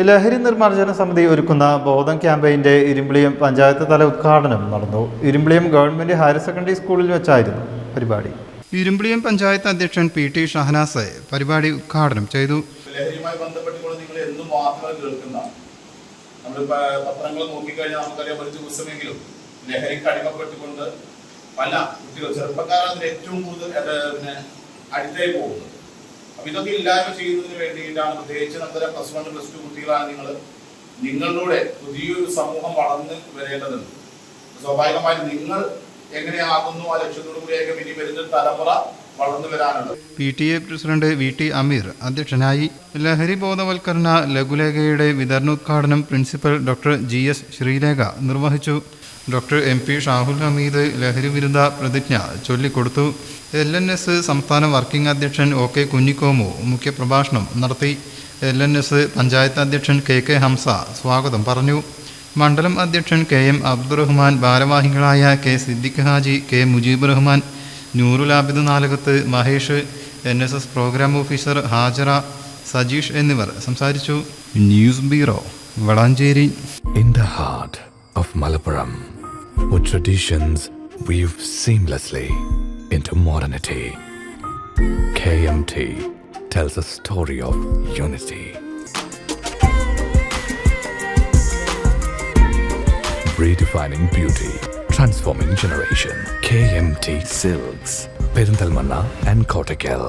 ലഹരി നിർമ്മാർജ്ജന സമിതി ഒരുക്കുന്ന ബോധം ക്യാമ്പയിൻ്റെ ഇരുമ്പിളിയം പഞ്ചായത്ത് തല ഉദ്ഘാടനം നടന്നു. ഇരുമ്പിളിയം ഗവൺമെന്റ് ഹയർ സെക്കൻഡറി സ്കൂളിൽ വെച്ചായിരുന്നു പരിപാടി. ഇരുമ്പിളിയം പഞ്ചായത്ത് അധ്യക്ഷൻ PT ഷഹനാസ് പരിപാടി ഉദ്ഘാടനം ചെയ്തു. ലഹരിയുമായി ബന്ധപ്പെട്ടുകൊണ്ട് നിങ്ങൾ എന്നും വാർത്തകൾ കേൾക്കുന്ന നമ്മൾ പത്രങ്ങൾ നോക്കിക്കഴിഞ്ഞാൽ നമുക്കറിയാം, ഒരു ദിവസമെങ്കിലും ലഹരിക്ക് അടിമപ്പെട്ടുകൊണ്ട് പല കുട്ടികൾ ചെറുപ്പക്കാരാണ് ഏറ്റവും കൂടുതൽ അടിത്തായി പോകുന്നത്. അപ്പൊ ഇതൊക്കെ ഇല്ലായ്മ ചെയ്യുന്നതിന് വേണ്ടിയിട്ടാണ് പ്രത്യേകിച്ച് നമ്മുടെ +1, +2 കുട്ടികളാണ് നിങ്ങളിലൂടെ പുതിയൊരു സമൂഹം വളർന്ന് വരേണ്ടതുണ്ട്. സ്വാഭാവികമായും നിങ്ങൾ എങ്ങനെയാകുന്നു ആ ലക്ഷ്യത്തോടു കൂടിയൊക്കെ ഇനി വരുന്ന തലമുറ വളർന്നു വരാനുള്ളത്. PTA പ്രസിഡന്റ് VT അമീർ അധ്യക്ഷനായി. ലഹരി ബോധവൽക്കരണ ലഘുലേഖയുടെ വിതരണോദ്ഘാടനം പ്രിൻസിപ്പൽ ഡോക്ടർ GS ശ്രീലേഖ നിർവഹിച്ചു. ഡോക്ടർ MP ഷാഹുൽ ഹമീദ് ലഹരി വിരുദ്ധ പ്രതിജ്ഞ ചൊല്ലിക്കൊടുത്തു. LNS സംസ്ഥാന വർക്കിംഗ് അധ്യക്ഷൻ OK കുഞ്ഞിക്കോമു മുഖ്യപ്രഭാഷണം നടത്തി. LNS പഞ്ചായത്ത് അധ്യക്ഷൻ KK ഹംസ സ്വാഗതം പറഞ്ഞു. മണ്ഡലം അധ്യക്ഷൻ KM അബ്ദുറഹ്മാൻ, ഭാരവാഹികളായ K Siddique Haji, K Mujeeb Rahman, Noorul Abid Nalakath, Mahesh, NSS programme officer Hajara, Sajeesh എന്നിവർ സംസാരിച്ചു. News bureau, Valanchery. In the heart of Malappuram, with traditions weave seamlessly into modernity, KMT tells a story of unity. Redefining beauty, transforming generation. KMT Silks, Perinthalmanna and Kottakkal.